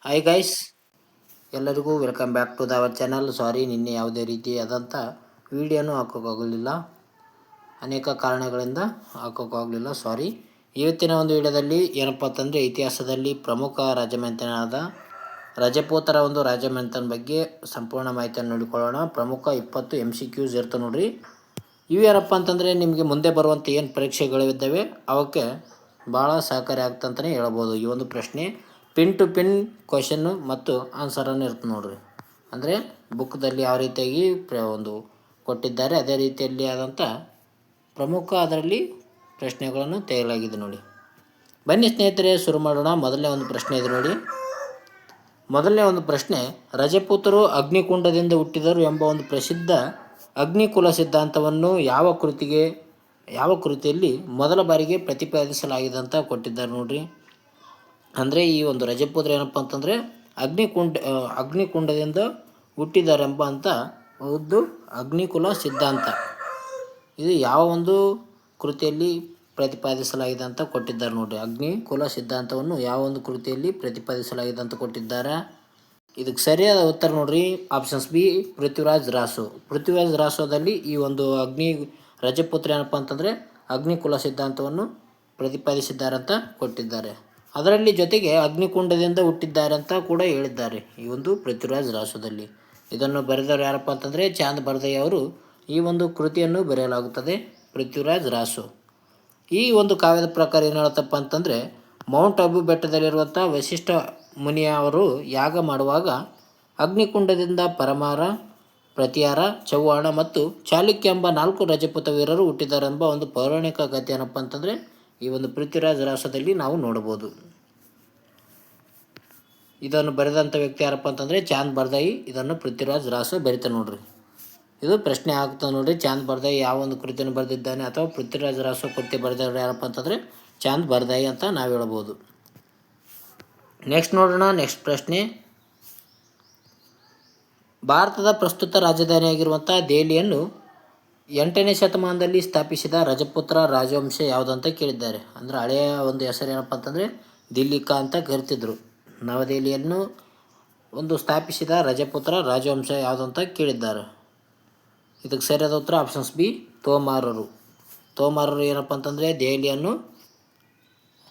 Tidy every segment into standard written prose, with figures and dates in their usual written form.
Hi guys, ಎಲ್ಲರಿಗೂ welcome back to our channel. Sorry, ನಿನ್ನೆ ಯಾವುದೇ ರೀತಿಯಾದಂಥ ವಿಡಿಯೋನೂ ಹಾಕೋಕ್ಕಾಗಲಿಲ್ಲ. ಅನೇಕ ಕಾರಣಗಳಿಂದ ಹಾಕೋಕ್ಕಾಗಲಿಲ್ಲ, ಸಾರಿ. ಇವತ್ತಿನ ಒಂದು ವಿಡಿಯೋದಲ್ಲಿ ಏನಪ್ಪ ಅಂತಂದರೆ, ಇತಿಹಾಸದಲ್ಲಿ ಪ್ರಮುಖ ರಾಜಮನೆತನವಾದ ರಜಪೂತರ ಒಂದು ರಾಜಮನೆತನ ಬಗ್ಗೆ ಸಂಪೂರ್ಣ ಮಾಹಿತಿಯನ್ನು ನೋಡಿಕೊಳ್ಳೋಣ. ಪ್ರಮುಖ 20 MCQs ಇರ್ತವೆ ನೋಡ್ರಿ. ಇವು ಏನಪ್ಪ ಅಂತಂದರೆ, ನಿಮಗೆ ಮುಂದೆ ಬರುವಂಥ ಏನು ಪರೀಕ್ಷೆಗಳಿದ್ದಾವೆ ಅವಕ್ಕೆ ಭಾಳ ಸಹಕಾರಿ ಆಗ್ತಂತಲೇ ಹೇಳ್ಬೋದು. ಈ ಒಂದು ಪ್ರಶ್ನೆ ಪಿನ್ ಟು ಪಿನ್ ಕ್ವಶನ್ನು ಮತ್ತು ಆನ್ಸರನ್ನು ಇರ್ತದೆ ನೋಡ್ರಿ. ಅಂದರೆ ಬುಕ್ದಲ್ಲಿ ಯಾವ ರೀತಿಯಾಗಿ ಒಂದು ಕೊಟ್ಟಿದ್ದಾರೆ ಅದೇ ರೀತಿಯಲ್ಲಿ ಆದಂಥ ಪ್ರಮುಖ ಅದರಲ್ಲಿ ಪ್ರಶ್ನೆಗಳನ್ನು ತೆಗೆಯಲಾಗಿದೆ ನೋಡಿ. ಬನ್ನಿ ಸ್ನೇಹಿತರೆ, ಶುರು ಮಾಡೋಣ. ಮೊದಲನೇ ಒಂದು ಪ್ರಶ್ನೆ ಇದೆ ನೋಡಿ. ಮೊದಲನೇ ಒಂದು ಪ್ರಶ್ನೆ, ರಜಪೂತರು ಅಗ್ನಿಕುಂಡದಿಂದ ಹುಟ್ಟಿದರು ಎಂಬ ಒಂದು ಪ್ರಸಿದ್ಧ ಅಗ್ನಿಕುಲ ಸಿದ್ಧಾಂತವನ್ನು ಯಾವ ಕೃತಿಯಲ್ಲಿ ಮೊದಲ ಬಾರಿಗೆ ಪ್ರತಿಪಾದಿಸಲಾಗಿದೆ ಅಂತ ಕೊಟ್ಟಿದ್ದಾರೆ ನೋಡ್ರಿ. ಅಂದರೆ ಈ ಒಂದು ರಜಪೂತರು ಏನಪ್ಪ ಅಂತಂದರೆ ಅಗ್ನಿಕುಂಡದಿಂದ ಹುಟ್ಟಿದಾರೆಂಬ ಅಂತ ಒಂದು ಅಗ್ನಿಕುಲ ಸಿದ್ಧಾಂತ, ಇದು ಯಾವ ಒಂದು ಕೃತಿಯಲ್ಲಿ ಪ್ರತಿಪಾದಿಸಲಾಗಿದೆ ಅಂತ ಕೊಟ್ಟಿದ್ದಾರೆ ನೋಡ್ರಿ. ಅಗ್ನಿಕುಲ ಸಿದ್ಧಾಂತವನ್ನು ಯಾವ ಒಂದು ಕೃತಿಯಲ್ಲಿ ಪ್ರತಿಪಾದಿಸಲಾಗಿದೆ ಅಂತ ಕೊಟ್ಟಿದ್ದಾರೆ. ಇದಕ್ಕೆ ಸರಿಯಾದ ಉತ್ತರ ನೋಡ್ರಿ, ಆಪ್ಷನ್ಸ್ ಬಿ, ಪೃಥ್ವಿರಾಜ್ ರಾಸು. ಪೃಥ್ವಿರಾಜ್ ರಾಸೋದಲ್ಲಿ ಈ ಒಂದು ರಜಪೂತ್ರ ಏನಪ್ಪ ಅಂತಂದರೆ ಅಗ್ನಿಕುಲ ಸಿದ್ಧಾಂತವನ್ನು ಪ್ರತಿಪಾದಿಸಿದ್ದಾರೆ ಅಂತ ಕೊಟ್ಟಿದ್ದಾರೆ. ಅದರಲ್ಲಿ ಜೊತೆಗೆ ಅಗ್ನಿಕುಂಡದಿಂದ ಹುಟ್ಟಿದ್ದಾರೆ ಅಂತ ಕೂಡ ಹೇಳಿದ್ದಾರೆ ಈ ಒಂದು ಪೃಥ್ವಿರಾಜ್ ರಾಸೋದಲ್ಲಿ. ಇದನ್ನು ಬರೆದವರು ಯಾರಪ್ಪ ಅಂತಂದರೆ ಚಾಂದ್ ಬರ್ದಯ್ಯ ಅವರು ಈ ಒಂದು ಕೃತಿಯನ್ನು ಬರೆಯಲಾಗುತ್ತದೆ, ಪೃಥ್ವಿರಾಜ್ ರಾಸು. ಈ ಒಂದು ಕಾವ್ಯದ ಪ್ರಕಾರ ಏನು ಹೇಳುತ್ತಪ್ಪ ಅಂತಂದರೆ, ಮೌಂಟ್ ಅಬು ಬೆಟ್ಟದಲ್ಲಿರುವಂಥ ವಶಿಷ್ಠ ಮುನಿಯ ಅವರು ಯಾಗ ಮಾಡುವಾಗ ಅಗ್ನಿಕುಂಡದಿಂದ ಪರಮಾರ, ಪ್ರತಿಹಾರ, ಚೌಹಾಣ ಮತ್ತು ಚಾಲುಕ್ಯ ಎಂಬ 4 ರಜಪೂತ ವೀರರು ಹುಟ್ಟಿದ್ದಾರೆಂಬ ಒಂದು ಪೌರಾಣಿಕ ಕಥೆ ಏನಪ್ಪ ಅಂತಂದರೆ ಈ ಒಂದು ಪೃಥ್ವಿರಾಜ್ ರಾಸದಲ್ಲಿ ನಾವು ನೋಡಬಹುದು. ಇದನ್ನು ಬರೆದಂಥ ವ್ಯಕ್ತಿ ಯಾರಪ್ಪ ಅಂತಂದರೆ ಚಾಂದ್ ಬರ್ದಾಯಿ. ಇದನ್ನು ಪೃಥ್ವಿರಾಜ್ ರಾಸು ಬರಿತಾನೆ ನೋಡ್ರಿ. ಇದು ಪ್ರಶ್ನೆ ಆಗ್ತದೆ ನೋಡ್ರಿ, ಚಾಂದ್ ಬರ್ದಾಯಿ ಯಾವ ಒಂದು ಕೃತಿಯನ್ನು ಬರೆದಿದ್ದಾನೆ ಅಥವಾ ಪೃಥ್ವಿರಾಜ್ ರಾಸು ಕೃತಿ ಬರೆದವರು ಯಾರಪ್ಪ ಅಂತಂದರೆ ಚಾಂದ್ ಬರ್ದಾಯಿ ಅಂತ ನಾವು ಹೇಳ್ಬೋದು. ನೆಕ್ಸ್ಟ್ ನೋಡೋಣ. ನೆಕ್ಸ್ಟ್ ಪ್ರಶ್ನೆ, ಭಾರತದ ಪ್ರಸ್ತುತ ರಾಜಧಾನಿಯಾಗಿರುವಂಥ ದೆಹಲಿಯನ್ನು 8ನೇ ಶತಮಾನದಲ್ಲಿ ಸ್ಥಾಪಿಸಿದ ರಜಪೂತರ ರಾಜವಂಶ ಯಾವುದಂತ ಕೇಳಿದ್ದಾರೆ. ಅಂದರೆ ಹಳೆಯ ಒಂದು ಹೆಸರು ಏನಪ್ಪ ಅಂತಂದರೆ ದಿಲ್ಲಿಕಾ ಅಂತ ಕರಿತಿದ್ರು. ನವದೆಹಲಿಯನ್ನು ಒಂದು ಸ್ಥಾಪಿಸಿದ ರಜಪೂತರ ರಾಜವಂಶ ಯಾವುದಂತ ಕೇಳಿದ್ದಾರೆ. ಇದಕ್ಕೆ ಸರಿಯಾದ ಉತ್ತರ ಆಪ್ಷನ್ಸ್ ಬಿ, ತೋಮಾರರು. ತೋಮಾರರು ಏನಪ್ಪ ಅಂತಂದರೆ ದೆಹಲಿಯನ್ನು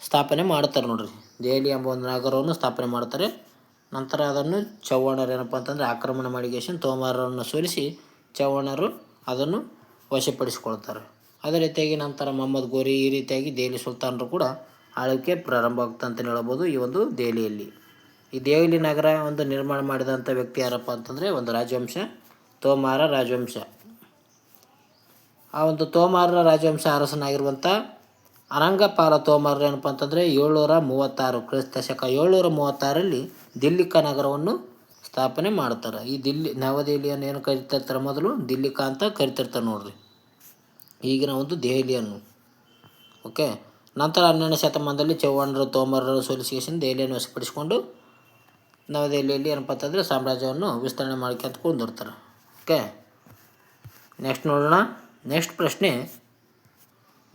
ಸ್ಥಾಪನೆ ಮಾಡ್ತಾರೆ ನೋಡ್ರಿ. ದೆಹಲಿ ಎಂಬ ಒಂದು ನಗರವನ್ನು ಸ್ಥಾಪನೆ ಮಾಡ್ತಾರೆ. ನಂತರ ಅದನ್ನು ಚೌಹಾಣರು ಏನಪ್ಪ ಅಂತಂದರೆ ಆಕ್ರಮಣ ಮಾಡಿಗೇಶನ್ ತೋಮಾರರನ್ನು ಸೋಲಿಸಿ ಚೌಹಾಣರು ಅದನ್ನು ವಶಪಡಿಸಿಕೊಳ್ತಾರೆ. ಅದೇ ರೀತಿಯಾಗಿ ನಂತರ ಮೊಹಮ್ಮದ್ ಗೋರಿ, ಈ ರೀತಿಯಾಗಿ ದೆಹಲಿ ಸುಲ್ತಾನರು ಕೂಡ ಆಳ್ವಿಕೆ ಪ್ರಾರಂಭ ಆಗ್ತಾ ಅಂತಲೇ ಹೇಳ್ಬೋದು ಈ ಒಂದು ದೆಹಲಿಯಲ್ಲಿ. ಈ ದೆಹಲಿ ನಗರ ಒಂದು ನಿರ್ಮಾಣ ಮಾಡಿದಂಥ ವ್ಯಕ್ತಿ ಯಾರಪ್ಪ ಅಂತಂದರೆ ಒಂದು ರಾಜವಂಶ, ತೋಮಾರ ರಾಜವಂಶ. ಆ ಒಂದು ತೋಮಾರರ ರಾಜವಂಶ ಅರಸನಾಗಿರುವಂಥ ಅನಂಗಪಾಲ ತೋಮಾರರು ಏನಪ್ಪ ಅಂತಂದರೆ 736 ಕ್ರಿಸ್ತ ಶಕ 736ರಲ್ಲಿ ದಿಲ್ಲಿಕಾ ನಗರವನ್ನು ಸ್ಥಾಪನೆ ಮಾಡ್ತಾರೆ. ಈ ನವದೆಹಲಿಯನ್ನು ಏನು ಕರಿತಿರ್ತಾರೆ, ಮೊದಲು ದಿಲ್ಲಿಕಾ ಅಂತ ಕರಿತಿರ್ತಾರೆ ನೋಡ್ರಿ, ಈಗಿನ ಒಂದು ದೆಹಲಿಯನ್ನು. ಓಕೆ. ನಂತರ 12ನೇ ಶತಮಾನದಲ್ಲಿ ಚೌಹಾಣರು ತೋಮಾರರು ಸೋಲಿಸಿ ದೆಹಲಿಯನ್ನು ವಶಪಡಿಸಿಕೊಂಡು ನವದೆಹಲಿಯಲ್ಲಿ ಏನಪ್ಪ ಅಂತಂದರೆ ಸಾಮ್ರಾಜ್ಯವನ್ನು ವಿಸ್ತರಣೆ ಮಾಡ್ಕೊಂತ ಕುಂದಿರ್ತಾರೆ. ಓಕೆ. ನೆಕ್ಸ್ಟ್ ನೋಡೋಣ. ನೆಕ್ಸ್ಟ್ ಪ್ರಶ್ನೆ,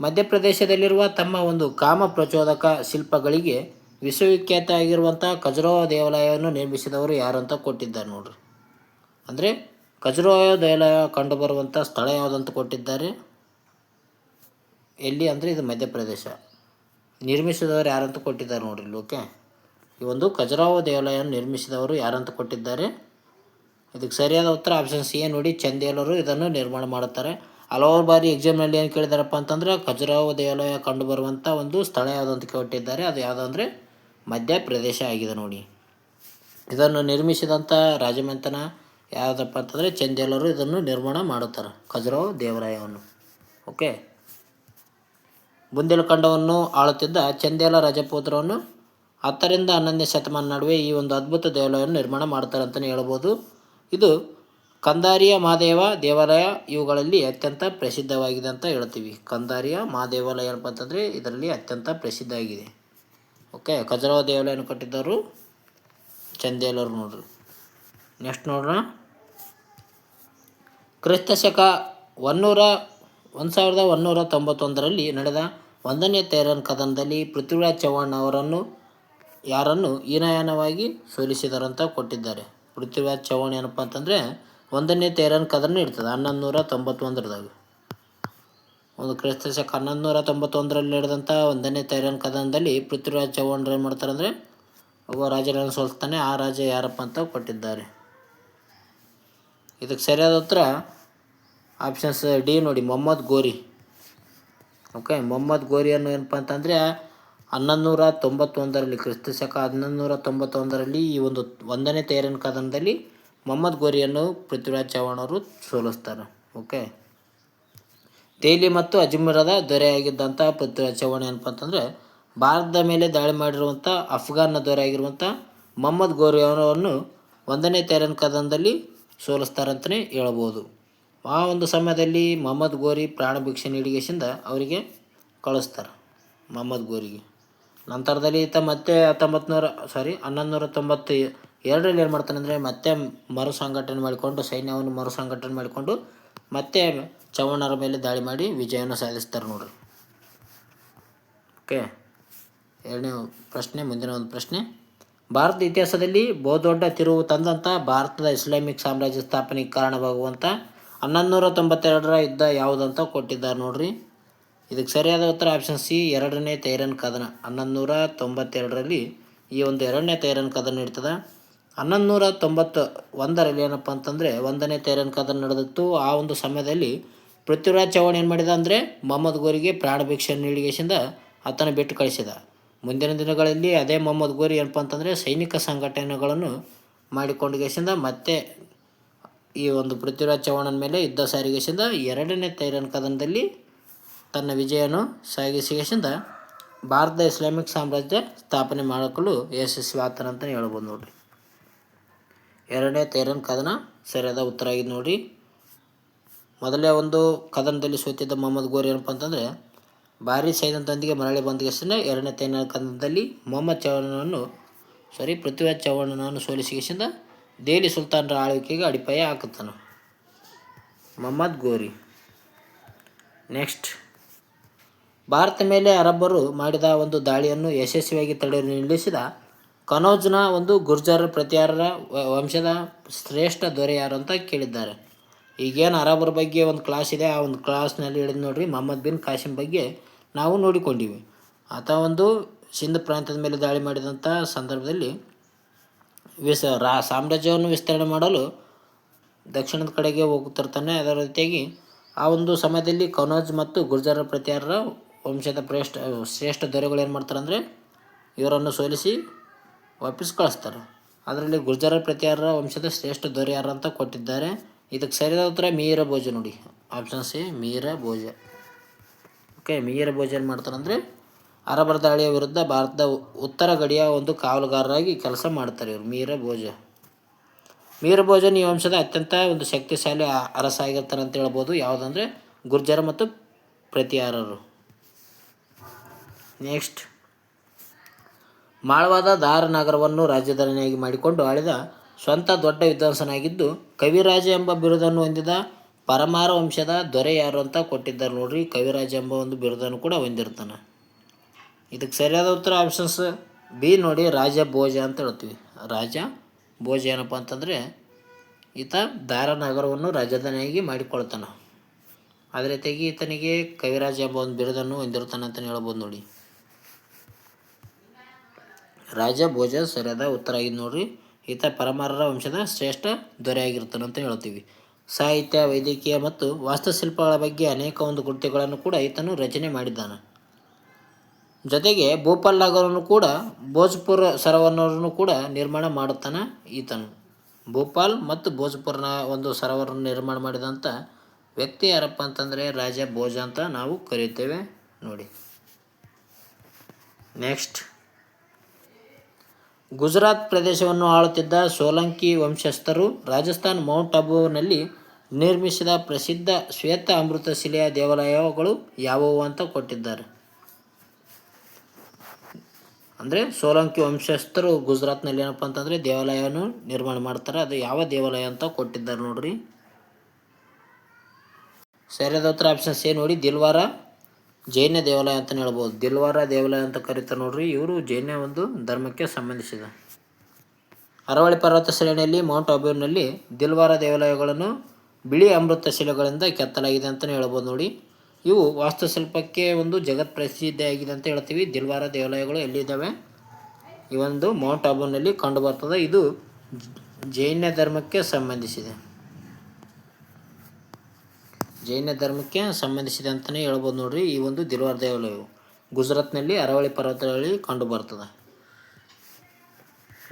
ಮಧ್ಯಪ್ರದೇಶದಲ್ಲಿರುವ ತಮ್ಮ ಒಂದು ಕಾಮ ಪ್ರಚೋದಕ ಶಿಲ್ಪಗಳಿಗೆ ವಿಶ್ವವಿಖ್ಯಾತ ಆಗಿರುವಂಥ ಖಜುರಾಹೋ ದೇವಾಲಯವನ್ನು ನಿರ್ಮಿಸಿದವರು ಯಾರು ಅಂತ ಕೊಟ್ಟಿದ್ದಾರೆ ನೋಡ್ರಿ. ಅಂದರೆ ಖಜುರಾಹೋ ದೇವಾಲಯ ಕಂಡುಬರುವಂಥ ಸ್ಥಳ ಯಾವುದಂತ ಕೊಟ್ಟಿದ್ದಾರೆ. ಎಲ್ಲಿ ಅಂದರೆ ಇದು ಮಧ್ಯಪ್ರದೇಶ. ನಿರ್ಮಿಸಿದವರು ಯಾರಂತ ಕೊಟ್ಟಿದ್ದಾರೆ ನೋಡ್ರಿ. ಓಕೆ. ಈ ಒಂದು ಖಜುರಾಹೋ ದೇವಾಲಯವನ್ನು ನಿರ್ಮಿಸಿದವರು ಯಾರಂತ ಕೊಟ್ಟಿದ್ದಾರೆ. ಇದಕ್ಕೆ ಸರಿಯಾದ ಉತ್ತರ ಆಪ್ಷನ್ ಸಿ ನೋಡಿ, ಚಂದೇಲರು ಇದನ್ನು ನಿರ್ಮಾಣ ಮಾಡುತ್ತಾರೆ. ಹಲವಾರು ಬಾರಿ ಎಕ್ಸಾಮ್ನಲ್ಲಿ ಏನು ಕೇಳಿದಾರಪ್ಪ ಅಂತಂದರೆ ಖಜುರಾಹೋ ದೇವಾಲಯ ಕಂಡುಬರುವಂಥ ಒಂದು ಸ್ಥಳ ಯಾವುದಂತ ಕೊಟ್ಟಿದ್ದಾರೆ. ಅದು ಯಾವುದಂದರೆ ಮಧ್ಯಪ್ರದೇಶ ಆಗಿದೆ ನೋಡಿ. ಇದನ್ನು ನಿರ್ಮಿಸಿದಂಥ ರಾಜಮನೆತನ ಯಾವುದಪ್ಪ ಅಂತಂದರೆ ಚಂದೇಲರು ಇದನ್ನು ನಿರ್ಮಾಣ ಮಾಡುತ್ತಾರೆ, ಖಜುರಾಹೋ ದೇವಾಲಯವನ್ನು. ಓಕೆ. ಬುಂದೇಲಖಂಡವನ್ನು ಆಳುತ್ತಿದ್ದ ಚಂದೇಲ ರಾಜಪುತ್ರವನ್ನು 10ರಿಂದ 11ನೇ ಶತಮಾನ ನಡುವೆ ಈ ಒಂದು ಅದ್ಭುತ ದೇವಾಲಯವನ್ನು ನಿರ್ಮಾಣ ಮಾಡ್ತಾರೆ ಅಂತಲೇ ಹೇಳ್ಬೋದು. ಇದು ಕಂದಾರಿಯ ಮಹಾದೇವ ದೇವಾಲಯ ಇವುಗಳಲ್ಲಿ ಅತ್ಯಂತ ಪ್ರಸಿದ್ಧವಾಗಿದೆ ಅಂತ ಹೇಳ್ತೀವಿ. ಕಂದಾರಿಯ ಮಹಾದೇವಾಲಯ ಏನಪ್ಪ ಅಂತಂದರೆ ಇದರಲ್ಲಿ ಅತ್ಯಂತ ಪ್ರಸಿದ್ಧ ಆಗಿದೆ. ಓಕೆ. ಖಜುರಾಹೋ ದೇವಾಲಯವನ್ನು ಕಟ್ಟಿದ್ದವರು ಚಂದೇಲರು ನೋಡ್ರಿ. ನೆಕ್ಸ್ಟ್ ನೋಡೋಣ. ಕ್ರಿಸ್ತ ಶಕ 1191ರಲ್ಲಿ ನಡೆದ 1ನೇ ತೇರನ್ ಕದನದಲ್ಲಿ ಪೃಥ್ವಿರಾಜ್ ಚೌಹಾಣ್ ಅವರನ್ನು ಯಾರನ್ನು ಹೀನಯಾನವಾಗಿ ಸೋಲಿಸಿದರಂತ ಕೊಟ್ಟಿದ್ದಾರೆ. ಪೃಥ್ವಿರಾಜ್ ಚೌಹಾಣ್ ಏನಪ್ಪ ಅಂತಂದರೆ 1ನೇ ತೇರನ್ ಕದನ ಇರ್ತದೆ 1191. ಒಂದು ಕ್ರಿಸ್ತ ಶಕ 1191 ನಡೆದಂಥ 1ನೇ ತೈರನ್ ಕದನದಲ್ಲಿ ಪೃಥ್ವಿರಾಜ್ ಚೌಹಾಣ್ ಏನು ಮಾಡ್ತಾರೆ ಅಂದರೆ ಒಬ್ಬ ರಾಜರನ್ನು ಸೋಲಿಸ್ತಾನೆ. ಆ ರಾಜ ಯಾರಪ್ಪ ಅಂತ ಕೊಟ್ಟಿದ್ದಾರೆ. ಇದಕ್ಕೆ ಸರಿಯಾದ ಉತ್ತರ ಆಪ್ಷನ್ಸ್ ಡಿ ನೋಡಿ, ಮೊಹಮ್ಮದ್ ಗೋರಿ. ಓಕೆ, ಮೊಹಮ್ಮದ್ ಗೋರಿಯನ್ನು ಏನಪ್ಪ ಅಂತಂದರೆ 1191 ಕ್ರಿಸ್ತ ಶಕ 1191 ಈ ಒಂದು 1ನೇ ತೈರನ್ ಕದನದಲ್ಲಿ ಮೊಹಮ್ಮದ್ ಗೋರಿಯನ್ನು ಪೃಥ್ವಿರಾಜ್ ಚೌಹಾಣ್ ಅವರು ಸೋಲಿಸ್ತಾರೆ. ಓಕೆ, ದೆಹಲಿ ಮತ್ತು ಅಜ್ಮೀರದ ದೊರೆಯಾಗಿದ್ದಂಥ ಪೃಥ್ವಿರಾಜ್ ಚೌಹಾಣ್ ಏನಪ್ಪ ಅಂತಂದರೆ ಭಾರತದ ಮೇಲೆ ದಾಳಿ ಮಾಡಿರುವಂಥ ಅಫ್ಘಾನ್ನ ದೊರೆಯಾಗಿರುವಂಥ ಮೊಹಮ್ಮದ್ ಗೋರಿ ಅವರನ್ನು 1ನೇ ತೈರನ್ ಕದನದಲ್ಲಿ ಸೋಲಿಸ್ತಾರಂತಲೇ ಹೇಳ್ಬೋದು. ಆ ಒಂದು ಸಮಯದಲ್ಲಿ ಮೊಹಮ್ಮದ್ ಗೋರಿ ಪ್ರಾಣ ಭಿಕ್ಷೆ ನೀಡಿಗೆಸಿಂದ ಅವರಿಗೆ ಕಳಿಸ್ತಾರೆ ಮೊಹಮ್ಮದ್ ಗೋರಿಗೆ. ನಂತರದಲ್ಲಿ ಈತ ಮತ್ತೆ 1192 ಏನು ಮಾಡ್ತಾನೆ ಅಂದರೆ ಮತ್ತೆ ಮರುಸಂಘಟನೆ ಮಾಡಿಕೊಂಡು ಸೈನ್ಯವನ್ನು ಮರುಸಂಘಟನೆ ಮಾಡಿಕೊಂಡು ಮತ್ತೆ ಚೌಹಾಣರ ಮೇಲೆ ದಾಳಿ ಮಾಡಿ ವಿಜಯವನ್ನು ಸಾಧಿಸ್ತಾರೆ ನೋಡ್ರಿ. ಓಕೆ, ಎರಡನೇ ಪ್ರಶ್ನೆ, ಮುಂದಿನ ಒಂದು ಪ್ರಶ್ನೆ. ಭಾರತ ಇತಿಹಾಸದಲ್ಲಿ ಬಹುದೊಡ್ಡ ತಿರುವು ತಂದಂಥ ಭಾರತದ ಇಸ್ಲಾಮಿಕ್ ಸಾಮ್ರಾಜ್ಯ ಸ್ಥಾಪನೆಗೆ ಕಾರಣವಾಗುವಂಥ 1192 ಯುದ್ಧ ಯಾವುದಂತ ಕೊಟ್ಟಿದ್ದಾರೆ ನೋಡ್ರಿ. ಇದಕ್ಕೆ ಸರಿಯಾದ ಉತ್ತರ ಆಪ್ಷನ್ ಸಿ, 2ನೇ ತೈರನ್ ಕದನ. 1192 ಈ ಒಂದು 2ನೇ ತೈರನ್ ಕದನ ಇರ್ತದೆ. 1191 ಏನಪ್ಪ ಅಂತಂದರೆ 1ನೇ ತೈರನ್ ಕದನ ನಡೆದಿತ್ತು. ಆ ಒಂದು ಸಮಯದಲ್ಲಿ ಪೃಥ್ವಿರಾಜ್ ಚೌಹಾಣ್ ಏನು ಮಾಡಿದ ಅಂದರೆ ಮೊಹಮ್ಮದ್ ಗೋರಿಗೆ ಪ್ರಾಣ ಭಿಕ್ಷೆ ನೀಡಿಗೆಸಿಂದ ಆತನ ಬಿಟ್ಟು ಕಳಿಸಿದ. ಮುಂದಿನ ದಿನಗಳಲ್ಲಿ ಅದೇ ಮೊಹಮ್ಮದ್ ಗೋರಿ ಏನಪ್ಪ ಅಂತಂದರೆ ಸೈನಿಕ ಸಂಘಟನೆಗಳನ್ನು ಮಾಡಿಕೊಂಡುಗೆಸಿಂದ ಮತ್ತೆ ಈ ಒಂದು ಪೃಥ್ವಿರಾಜ್ ಚೌಹಾಣನ ಮೇಲೆ ಯುದ್ಧ ಸಾರಿಗೆಸಿಂದ 2ನೇ ತೈರನ್ ಕದನದಲ್ಲಿ ತನ್ನ ವಿಜಯವನ್ನು ಸಾಗಿಸಿಗೆಸಿಂದ ಭಾರತದ ಇಸ್ಲಾಮಿಕ್ ಸಾಮ್ರಾಜ್ಯ ಸ್ಥಾಪನೆ ಮಾಡಲು ಯಶಸ್ವಿ ಆತನ ಅಂತಲೇ ಹೇಳ್ಬೋದು ನೋಡಿರಿ. 2ನೇ ತೈರನ್ ಕದನ ಸರಿಯಾದ ಉತ್ತರ ಆಗಿದೆ ನೋಡಿರಿ. ಮೊದಲೇ ಒಂದು ಕದನದಲ್ಲಿ ಸೋತಿದ್ದ ಮೊಹಮ್ಮದ್ ಗೋರಿ ಏನಪ್ಪ ಅಂತಂದರೆ ಭಾರೀ ಸೈನ್ಯದೊಂದಿಗೆ ಮರಳಿ ಬಂದಗೆಸಿಂದ 2ನೇ ತೈರನ್ ಕದನದಲ್ಲಿ ಪೃಥ್ವಿರಾಜ್ ಚೌಹಾಣನನ್ನು ಸೋಲಿಸಿಗೆಸಿಂದ ದೆಹಲಿ ಸುಲ್ತಾನರ ಆಳ್ವಿಕೆಗೆ ಅಡಿಪಾಯ ಹಾಕುತ್ತಾನೆ ಮೊಹಮ್ಮದ್ ಗೋರಿ. ನೆಕ್ಸ್ಟ್, ಭಾರತ ಮೇಲೆ ಅರಬ್ಬರು ಮಾಡಿದ ಒಂದು ದಾಳಿಯನ್ನು ಯಶಸ್ವಿಯಾಗಿ ತಡೆಯಲು ನಿಲ್ಲಿಸಿದ ಕನೌಜ್ನ ಒಂದು ಗುರ್ಜರ್ ಪ್ರತಿಹಾರರ ವಂಶದ ಶ್ರೇಷ್ಠ ದೊರೆ ಯಾರು ಅಂತ ಕೇಳಿದ್ದಾರೆ. ಈಗೇನು ಅರಬ್ಬರ ಬಗ್ಗೆ ಒಂದು ಕ್ಲಾಸ್ ಇದೆ, ಆ ಒಂದು ಕ್ಲಾಸ್ನಲ್ಲಿ ಹೇಳಿದ್ ನೋಡ್ರಿ, ಮೊಹಮ್ಮದ್ ಬಿನ್ ಕಾಸಿಂ ಬಗ್ಗೆ ನಾವು ನೋಡಿಕೊಂಡಿವಿ. ಆತ ಒಂದು ಸಿಂಧ್ ಪ್ರಾಂತ್ಯದ ಮೇಲೆ ದಾಳಿ ಮಾಡಿದಂಥ ಸಂದರ್ಭದಲ್ಲಿ ಸಾಮ್ರಾಜ್ಯವನ್ನು ವಿಸ್ತರಣೆ ಮಾಡಲು ದಕ್ಷಿಣದ ಕಡೆಗೆ ಹೋಗುತ್ತಿರ್ತಾನೆ. ಅದರ ರೀತಿಯಾಗಿ ಆ ಒಂದು ಸಮಯದಲ್ಲಿ ಕನೌಜ್ ಮತ್ತು ಗುರ್ಜರ ಪ್ರತಿಹಾರರ ವಂಶದ ಶ್ರೇಷ್ಠ ದೊರೆಗಳು ಏನು ಮಾಡ್ತಾರೆ ಅಂದರೆ ಇವರನ್ನು ಸೋಲಿಸಿ ವಾಪಸ್ ಕಳಿಸ್ತಾರೆ. ಅದರಲ್ಲಿ ಗುರ್ಜರ ಪ್ರತಿಹಾರರ ವಂಶದ ಶ್ರೇಷ್ಠ ದೊರೆ ಯಾರು ಅಂತ ಕೊಟ್ಟಿದ್ದಾರೆ. ಇದಕ್ಕೆ ಸರಿಯಾದ ಉತ್ತರ ಮೀರ ಭೋಜ ನೋಡಿ, option C Mira Bhoja. Okay, Mira Bhoja ಏನು ಮಾಡ್ತಾರೆ ಅಂದರೆ ಅರಬ್ಬರ ದಾಳಿಯ ವಿರುದ್ಧ ಭಾರತದ ಉತ್ತರ ಗಡಿಯ ಒಂದು ಕಾವಲುಗಾರರಾಗಿ ಕೆಲಸ ಮಾಡ್ತಾರೆ ಇವರು ಮೀರ ಭೋಜ. ಮೀರ ಭೋಜನ್ ಈ ವಂಶದ ಅತ್ಯಂತ ಒಂದು ಶಕ್ತಿಶಾಲಿ ಅರಸ ಆಗಿರ್ತಾರೆ ಅಂತ ಹೇಳ್ಬೋದು. ಯಾವುದಂದರೆ ಗುರ್ಜರ ಮತ್ತು ಪ್ರತಿಹಾರರು. ನೆಕ್ಸ್ಟ್, ಮಾಳ್ವಾದ ದಾರ ನಗರವನ್ನು ರಾಜಧಾನಿಯಾಗಿ ಮಾಡಿಕೊಂಡು ಆಳಿದ ಸ್ವಂತ ದೊಡ್ಡ ವಿದ್ವಾಂಸನಾಗಿದ್ದು ಕವಿರಾಜ ಎಂಬ ಬಿರುದನ್ನು ಹೊಂದಿದ ಪರಮಾರ ವಂಶದ ದೊರೆ ಯಾರು ಅಂತ ಕೊಟ್ಟಿದ್ದಾರೆ ನೋಡ್ರಿ. ಕವಿರಾಜ ಎಂಬ ಒಂದು ಬಿರುದನ್ನು ಕೂಡ ಹೊಂದಿರ್ತಾನೆ. ಇದಕ್ಕೆ ಸರಿಯಾದ ಉತ್ತರ ಆಪ್ಷನ್ಸ್ ಬಿ ನೋಡಿ, ರಾಜ ಭೋಜ ಅಂತ ಹೇಳ್ತೀವಿ. ರಾಜ ಭೋಜ ಏನಪ್ಪ ಅಂತಂದರೆ ಈತ ದಾರ ನಗರವನ್ನು ರಾಜಧಾನಿಯಾಗಿ ಮಾಡಿಕೊಳ್ತಾನೆ. ಅದೇ ರೀತಿಯಾಗಿ ಈತನಿಗೆ ಕವಿರಾಜ ಎಂಬ ಒಂದು ಬಿರುದನ್ನು ಹೊಂದಿರ್ತಾನೆ ಅಂತಲೇ ಹೇಳ್ಬೋದು ನೋಡಿ. ರಾಜ ಭೋಜ ಸರಿಯಾದ ಉತ್ತರ ಆಗಿದೆ ನೋಡ್ರಿ. ಈತ ಪರಮಾರರ ವಂಶದ ಶ್ರೇಷ್ಠ ದೊರೆಯಾಗಿರ್ತಾನೆ ಅಂತ ಹೇಳ್ತೀವಿ. ಸಾಹಿತ್ಯ, ವೈದ್ಯಕೀಯ ಮತ್ತು ವಾಸ್ತುಶಿಲ್ಪಗಳ ಬಗ್ಗೆ ಅನೇಕ ಒಂದು ಕೃತಿಗಳನ್ನು ಕೂಡ ಈತನು ರಚನೆ ಮಾಡಿದ್ದಾನೆ. ಜೊತೆಗೆ ಭೋಪಾಲ್ ನಗರವನ್ನು ಕೂಡ ಭೋಜ್ಪುರ್ ಸರೋವರವನ್ನು ಕೂಡ ನಿರ್ಮಾಣ ಮಾಡುತ್ತಾನೆ ಈತನು. ಭೋಪಾಲ್ ಮತ್ತು ಭೋಜ್ಪುರ್ನ ಒಂದು ಸರೋವರವನ್ನು ನಿರ್ಮಾಣ ಮಾಡಿದಂಥ ವ್ಯಕ್ತಿ ಯಾರಪ್ಪ ಅಂತಂದರೆ ರಾಜ ಭೋಜ ಅಂತ ನಾವು ಕರೀತೇವೆ ನೋಡಿ. ನೆಕ್ಸ್ಟ್, ಗುಜರಾತ್ ಪ್ರದೇಶವನ್ನು ಆಳುತ್ತಿದ್ದ ಸೋಲಂಕಿ ವಂಶಸ್ಥರು ರಾಜಸ್ಥಾನ್ ಮೌಂಟ್ ಅಬುನಲ್ಲಿ ನಿರ್ಮಿಸಿದ ಪ್ರಸಿದ್ಧ ಶ್ವೇತ ಅಮೃತ ಶಿಲೆಯ ದೇವಾಲಯಗಳು ಯಾವುವು ಅಂತ ಕೊಟ್ಟಿದ್ದಾರೆ. ಅಂದರೆ ಸೋಲಂಕಿ ವಂಶಸ್ಥರು ಗುಜರಾತ್ನಲ್ಲಿ ಏನಪ್ಪ ಅಂತಂದರೆ ದೇವಾಲಯವನ್ನು ನಿರ್ಮಾಣ ಮಾಡ್ತಾರೆ. ಅದು ಯಾವ ದೇವಾಲಯ ಅಂತ ಕೊಟ್ಟಿದ್ದಾರೆ ನೋಡ್ರಿ. ಸರಿಯಾದ ಉತ್ತರ ಆಪ್ಷನ್ ಸಿ ನೋಡಿ, ದಿಲ್ವಾರ ಜೈನ ದೇವಾಲಯ ಅಂತಲೇ ಹೇಳ್ಬೋದು. ದಿಲ್ವಾರ ದೇವಾಲಯ ಅಂತ ಕರೀತಾರೆ ನೋಡ್ರಿ, ಇವರು ಜೈನ ಒಂದು ಧರ್ಮಕ್ಕೆ ಸಂಬಂಧಿಸಿದ. ಅರವಳಿ ಪರ್ವತ ಶ್ರೇಣಿಯಲ್ಲಿ ಮೌಂಟ್ ಅಬೂನಲ್ಲಿ ದಿಲ್ವಾರ ದೇವಾಲಯಗಳನ್ನು ಬಿಳಿ ಅಮೃತ ಶಿಲೆಗಳಿಂದ ಕೆತ್ತಲಾಗಿದೆ ಅಂತಲೇ ಹೇಳ್ಬೋದು ನೋಡಿ. ಇವು ವಾಸ್ತುಶಿಲ್ಪಕ್ಕೆ ಒಂದು ಜಗತ್ ಪ್ರಸಿದ್ಧಿಯಾಗಿದೆ ಅಂತ ಹೇಳ್ತೀವಿ. ದಿಲ್ವಾರ ದೇವಾಲಯಗಳು ಎಲ್ಲಿದ್ದಾವೆ? ಈ ಒಂದು ಮೌಂಟ್ ಅಬೂನಲ್ಲಿ ಕಂಡು ಬರ್ತದೆ. ಇದು ಜೈನ ಧರ್ಮಕ್ಕೆ ಸಂಬಂಧಿಸಿದೆ. ಜೈನ ಧರ್ಮಕ್ಕೆ ಸಂಬಂಧಿಸಿದೆ ಅಂತಲೇ ಹೇಳ್ಬೋದು ನೋಡ್ರಿ. ಈ ಒಂದು ದಿಲ್ವಾರ ದೇವಾಲಯವು ಗುಜರಾತ್ನಲ್ಲಿ ಅರವಳಿ ಪರ್ವತಗಳಲ್ಲಿ ಕಂಡು ಬರ್ತದೆ.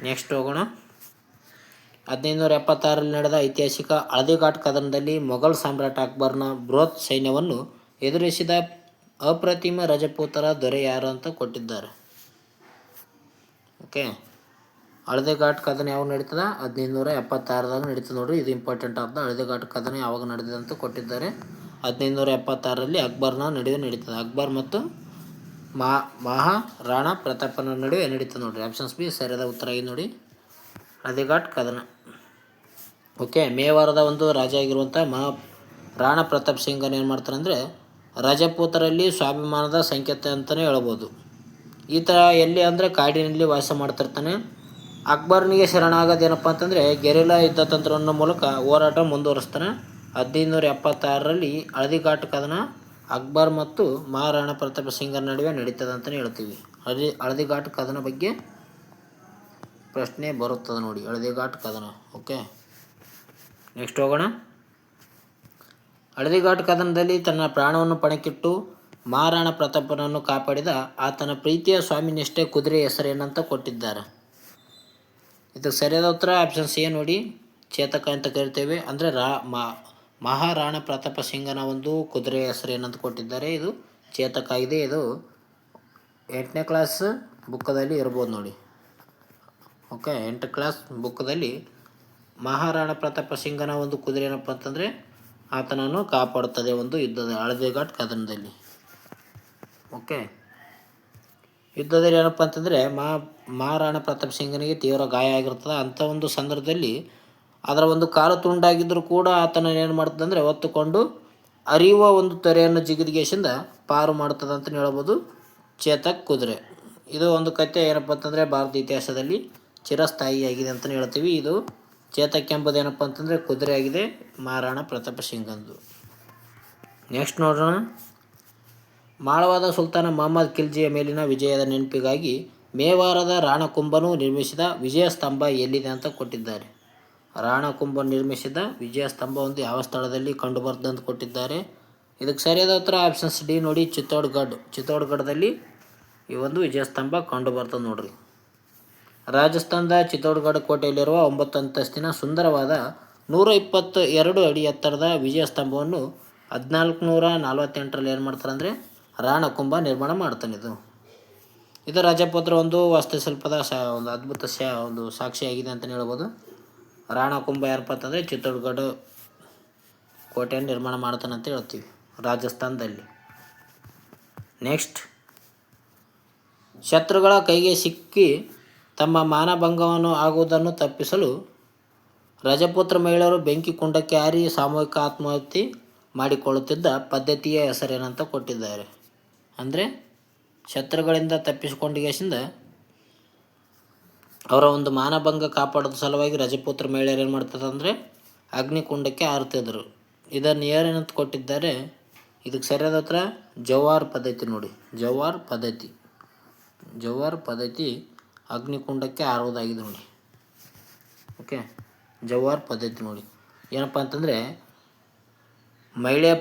ನೆಕ್ಸ್ಟ್ ಹೋಗೋಣ. 1576ರಲ್ಲಿ ನಡೆದ ಐತಿಹಾಸಿಕ ಹಳದಿಘಾಟ್ ಕದನದಲ್ಲಿ ಮೊಘಲ್ ಸಾಮ್ರಾಟ ಅಕ್ಬರ್ನ ಬೃಹತ್ ಸೈನ್ಯವನ್ನು ಎದುರಿಸಿದ ಅಪ್ರತಿಮ ರಜಪೂತರ ದೊರೆ ಯಾರು ಅಂತ ಕೊಟ್ಟಿದ್ದಾರೆ. ಓಕೆ, ಹಳದಿಘಾಟ್ ಕದನ ಯಾವಾಗ ನಡೀತದ? 1576ದಾಗ ನಡೀತದೆ ನೋಡ್ರಿ. ಇದು ಇಂಪಾರ್ಟೆಂಟ್ ಆಗ್ತದೆ. ಹಳದಿಘಾಟ್ ಕದನ ಯಾವಾಗ ನಡೆದಿದೆ ಅಂತ ಕೊಟ್ಟಿದ್ದಾರೆ. 1576ರಲ್ಲಿ ಅಕ್ಬರ್ನ ನಡುವೆ ನಡೀತದೆ. ಅಕ್ಬರ್ ಮತ್ತು ಮಹಾರಾಣಾ ಪ್ರತಾಪನ ನಡುವೆ ನಡೀತದೆ ನೋಡ್ರಿ. ಆಪ್ಷನ್ಸ್ ಬಿ ಸರಿಯಾದ ಉತ್ತರ ಆಗಿದೆ ನೋಡಿ, ಹಳದಿಘಾಟ್ ಕದನ. ಓಕೆ, ಮೇವಾರದ ಒಂದು ರಾಜ ಆಗಿರುವಂಥ ರಾಣಾ ಪ್ರತಾಪ್ ಸಿಂಗನ್ ಏನು ಮಾಡ್ತಾರೆ ಅಂದರೆ ರಜಪೂತರಲ್ಲಿ ಸ್ವಾಭಿಮಾನದ ಸಂಕೇತ ಅಂತಲೇ ಹೇಳ್ಬೋದು. ಈತ ಎಲ್ಲಿ ಅಂದರೆ ಕಾಡಿನಲ್ಲಿ ವಾಸ ಮಾಡ್ತಿರ್ತಾನೆ. ಅಕ್ಬರ್ನಿಗೆ ಶರಣಾಗೋದೇನಪ್ಪ ಅಂತಂದರೆ ಗೆರಿಲ್ಲಾ ಯುದ್ಧ ತಂತ್ರವನ್ನು ಮೂಲಕ ಹೋರಾಟ ಮುಂದುವರಿಸ್ತಾನೆ. 1576ರಲ್ಲಿ ಹಳದಿಘಾಟ್ ಕದನ ಅಕ್ಬರ್ ಮತ್ತು ಮಹಾರಾಣಾ ಪ್ರತಾಪ್ ಸಿಂಗನ ನಡುವೆ ನಡೀತದೆ ಅಂತಲೇ ಹೇಳ್ತೀವಿ. ಹಳದಿಘಾಟ್ ಕದನ ಬಗ್ಗೆ ಪ್ರಶ್ನೆ ಬರುತ್ತದೆ ನೋಡಿ, ಹಳದಿಘಾಟ್ ಕದನ. ಓಕೆ, ನೆಕ್ಸ್ಟ್ ಹೋಗೋಣ. ಹಳದಿಘಾಟ್ ಕದನದಲ್ಲಿ ತನ್ನ ಪ್ರಾಣವನ್ನು ಪಣಕ್ಕಿಟ್ಟು ಮಹಾರಾಣಾ ಪ್ರತಾಪನನ್ನು ಕಾಪಾಡಿದ ಆತನ ಪ್ರೀತಿಯ ಸ್ವಾಮಿನಿಷ್ಠೆ ಕುದುರೆ ಹೆಸರೇನಂತ ಕೊಟ್ಟಿದ್ದಾರೆ. ಇದಕ್ಕೆ ಸರಿಯಾದ ಉತ್ತರ ಆಪ್ಷನ್ ಸಿ ನೋಡಿ, ಚೇತಕ ಅಂತ ಕರಿತೇವೆ. ಅಂದರೆ ಮಹಾರಾಣಾ ಪ್ರತಾಪ ಸಿಂಗನ ಒಂದು ಕುದುರೆ ಹೆಸರು ಏನಂತ ಕೊಟ್ಟಿದ್ದಾರೆ. ಇದು ಚೇತಕ ಆಗಿದೆ. ಇದು 8ನೇ ಕ್ಲಾಸ್ ಬುಕ್ಕದಲ್ಲಿ ಇರ್ಬೋದು ನೋಡಿ. ಓಕೆ, 8ನೇ ಕ್ಲಾಸ್ ಬುಕ್ಕದಲ್ಲಿ ಮಹಾರಾಣಾ ಪ್ರತಾಪ ಸಿಂಗನ ಒಂದು ಕುದುರೆ ಏನಪ್ಪ ಅಂತಂದರೆ ಆತನನ್ನು ಕಾಪಾಡುತ್ತದೆ ಒಂದು ಯುದ್ಧದ ಹಳದಿಘಾಟ್ ಕದನದಲ್ಲಿ. ಓಕೆ, ಯುದ್ಧದಲ್ಲಿ ಏನಪ್ಪ ಅಂತಂದರೆ ಮಹಾರಾಣಾ ಪ್ರತಾಪ್ ಸಿಂಗನಿಗೆ ತೀವ್ರ ಗಾಯ ಆಗಿರ್ತದೆ. ಅಂಥ ಒಂದು ಸಂದರ್ಭದಲ್ಲಿ ಅದರ ಒಂದು ಕಾಲು ತುಂಡಾಗಿದ್ದರೂ ಕೂಡ ಆತನ ಏನು ಮಾಡ್ತದೆ ಅಂದರೆ ಹೊತ್ತುಕೊಂಡು ಅರಿಯುವ ಒಂದು ತೊರೆಯನ್ನು ಜಿಗಿದಿಗೆಸಿಂದ ಪಾರು ಮಾಡ್ತದೆ ಅಂತಲೇ ಹೇಳ್ಬೋದು ಚೇತಕ್ ಕುದುರೆ. ಇದು ಒಂದು ಕಥೆ ಏನಪ್ಪ ಅಂತಂದರೆ ಭಾರತ ಇತಿಹಾಸದಲ್ಲಿ ಚಿರಸ್ಥಾಯಿಯಾಗಿದೆ ಅಂತಲೇ ಹೇಳ್ತೀವಿ. ಇದು ಚೇತಕ್ ಎಂಬುದು ಏನಪ್ಪ ಅಂತಂದರೆ ಕುದುರೆ ಆಗಿದೆ ಮಹಾರಾಣಾ ಪ್ರತಾಪ ಸಿಂಗಂದು. ನೆಕ್ಸ್ಟ್ ನೋಡೋಣ. ಮಾಳವಾದ ಸುಲ್ತಾನ ಮೊಹಮ್ಮದ್ ಖಿಲ್ಜಿಯ ಮೇಲಿನ ವಿಜಯದ ನೆನಪಿಗಾಗಿ ಮೇವಾರದ ರಾಣಕುಂಭನು ನಿರ್ಮಿಸಿದ ವಿಜಯ ಸ್ತಂಭ ಎಲ್ಲಿದೆ ಅಂತ ಕೊಟ್ಟಿದ್ದಾರೆ. ರಾಣಕುಂಭ ನಿರ್ಮಿಸಿದ ವಿಜಯ ಸ್ತಂಭ ಒಂದು ಯಾವ ಸ್ಥಳದಲ್ಲಿ ಕಂಡುಬರ್ತದೆ ಅಂತ ಕೊಟ್ಟಿದ್ದಾರೆ. ಇದಕ್ಕೆ ಸರಿಯಾದ ಉತ್ತರ ಆಪ್ಷನ್ಸ್ ಡಿ ನೋಡಿ, ಚಿತ್ತೋಡ್ಗಢದಲ್ಲಿ ಈ ಒಂದು ವಿಜಯ ಸ್ತಂಭ ಕಂಡುಬರ್ತದೆ ನೋಡ್ರಿ. ರಾಜಸ್ಥಾನದ ಚಿತ್ತೋಡ್ಗಢ ಕೋಟೆಯಲ್ಲಿರುವ 9 ಅಂತಸ್ತಿನ ಸುಂದರವಾದ 122 ಅಡಿ ಎತ್ತರದ ವಿಜಯ ಸ್ತಂಭವನ್ನು 1448ರಲ್ಲಿ ಏನು ಮಾಡ್ತಾರೆ ಅಂದರೆ ರಾಣಕುಂಭ ನಿರ್ಮಾಣ ಮಾಡ್ತಾನೆ. ಇದು ರಾಜಪುತ್ರ ಒಂದು ವಾಸ್ತುಶಿಲ್ಪದ ಒಂದು ಅದ್ಭುತ ಒಂದು ಸಾಕ್ಷಿಯಾಗಿದೆ ಅಂತಲೇ ಹೇಳ್ಬೋದು. ರಾಣಕುಂಭ ಯಾರಪ್ಪ ಅಂತಂದರೆ ಚಿತ್ತೋಡ್ಗಢ ಕೋಟೆಯನ್ನು ನಿರ್ಮಾಣ ಮಾಡ್ತಾನೆ ಅಂತ ಹೇಳ್ತೀವಿ ರಾಜಸ್ಥಾನದಲ್ಲಿ. ನೆಕ್ಸ್ಟ್, ಶತ್ರುಗಳ ಕೈಗೆ ಸಿಕ್ಕಿ ತಮ್ಮ ಮಾನಭಂಗವನ್ನು ಆಗುವುದನ್ನು ತಪ್ಪಿಸಲು ರಜಪೂತ್ರ ಮಹಿಳೆಯರು ಬೆಂಕಿ ಕುಂಡಕ್ಕೆ ಹಾರಿ ಸಾಮೂಹಿಕ ಆತ್ಮಹತ್ಯೆ ಮಾಡಿಕೊಳ್ಳುತ್ತಿದ್ದ ಪದ್ಧತಿಯ ಹೆಸರೇನಂತ ಕೊಟ್ಟಿದ್ದಾರೆ. ಅಂದರೆ ಶತ್ರುಗಳಿಂದ ತಪ್ಪಿಸಿಕೊಂಡಿಗೆಸಿಂದ ಅವರ ಒಂದು ಮಾನಭಂಗ ಕಾಪಾಡೋದ ಸಲುವಾಗಿ ರಜಪೂತ್ರ ಮಹಿಳೆಯರು ಏನು ಮಾಡ್ತಾರೆ ಅಂದರೆ ಅಗ್ನಿಕುಂಡಕ್ಕೆ ಹಾರುತ್ತಿದ್ದರು. ಇದನ್ನು ಏನಂತ ಕೊಟ್ಟಿದ್ದಾರೆ. ಇದಕ್ಕೆ ಸರಿಯಾದ ಉತ್ತರ ಜವಾರ್ ಪದ್ಧತಿ ನೋಡಿ. ಜವಾರ್ ಪದ್ಧತಿ ಅಗ್ನಿಕುಂಡಕ್ಕೆ ಹಾರುವುದಾಗಿದೆ ನೋಡಿ. ಓಕೆ, ಜವಾರ್ ಪದ್ಧತಿ ನೋಡಿ ಏನಪ್ಪ ಅಂತಂದರೆ ಮಹಿಳೆಯ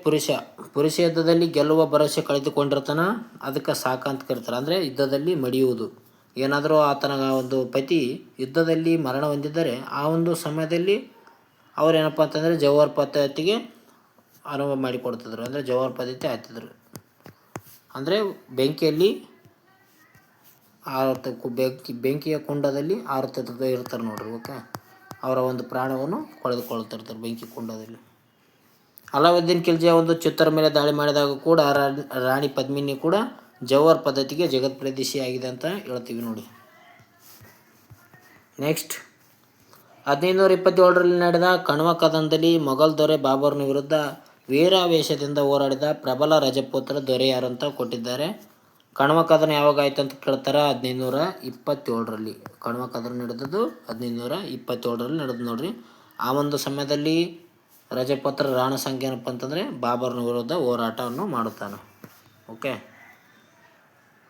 ಪುರುಷ ಯುದ್ಧದಲ್ಲಿ ಗೆಲ್ಲುವ ಭರವಸೆ ಕಳೆದುಕೊಂಡಿರ್ತಾನೆ, ಅದಕ್ಕೆ ಸಾಕ ಅಂತ ಕರೀತಾರೆ. ಅಂದರೆ ಯುದ್ಧದಲ್ಲಿ ಮಡಿಯುವುದು. ಏನಾದರೂ ಆತನ ಒಂದು ಪತಿ ಯುದ್ಧದಲ್ಲಿ ಮರಣ ಹೊಂದಿದ್ದರೆ ಆ ಒಂದು ಸಮಯದಲ್ಲಿ ಅವರೇನಪ್ಪ ಅಂತಂದರೆ ಜವಾರ್ ಪದ್ಧತಿಗೆ ಅನುವು ಮಾಡಿಕೊಡ್ತಿದ್ರು. ಅಂದರೆ ಜವಾರ್ ಪದ್ಧತಿ ಹಾಕ್ತಿದ್ರು. ಅಂದರೆ ಬೆಂಕಿಯಲ್ಲಿ ಬೆಂಕಿಯ ಕುಂಡದಲ್ಲಿ ಇರ್ತಾರೆ ನೋಡ್ರಿ. ಓಕೆ, ಅವರ ಒಂದು ಪ್ರಾಣವನ್ನು ಕಳೆದುಕೊಳ್ತಿರ್ತಾರೆ ಬೆಂಕಿ ಕುಂಡದಲ್ಲಿ. ಅಲಾವುದ್ದೀನ್ ಖಿಲ್ಜಿಯ ಒಂದು ಚಿತ್ತರ ಮೇಲೆ ದಾಳಿ ಮಾಡಿದಾಗ ಕೂಡ ರಾಣಿ ಪದ್ಮಿನಿ ಕೂಡ ಜವಾರ್ ಪದ್ಧತಿಗೆ ಜಗತ್ಪ್ರಸಿದ್ಧಿಯಾಗಿದೆ ಅಂತ ಹೇಳ್ತೀವಿ ನೋಡಿ. ನೆಕ್ಸ್ಟ್, 1527ರಲ್ಲಿ ನಡೆದ ಕಣ್ವ ಕದನದಲ್ಲಿ ಮೊಘಲ್ ದೊರೆ ಬಾಬರ್ನ ವಿರುದ್ಧ ವೀರಾವೇಶದಿಂದ ಹೋರಾಡಿದ ಪ್ರಬಲ ರಜಪೂತರ ದೊರೆ ಯಾರು ಅಂತ ಕೊಟ್ಟಿದ್ದಾರೆ. ಕಣ್ವ ಕದನ ಯಾವಾಗ ಆಯ್ತು ಅಂತ ಕೇಳ್ತಾರೆ, 1527ರಲ್ಲಿ. ಕಣ್ವ ಕದನ ನಡೆದದ್ದು 1527ರಲ್ಲಿ ನಡೆದು ನೋಡ್ರಿ. ಆ ಒಂದು ಸಮಯದಲ್ಲಿ ರಜಪೂತರ ರಾಣ ಸಂಖ್ಯೆ ಏನಪ್ಪ ಅಂತಂದರೆ ಬಾಬರ್ನ ವಿರುದ್ಧ ಹೋರಾಟವನ್ನು ಮಾಡುತ್ತಾನೆ. ಓಕೆ,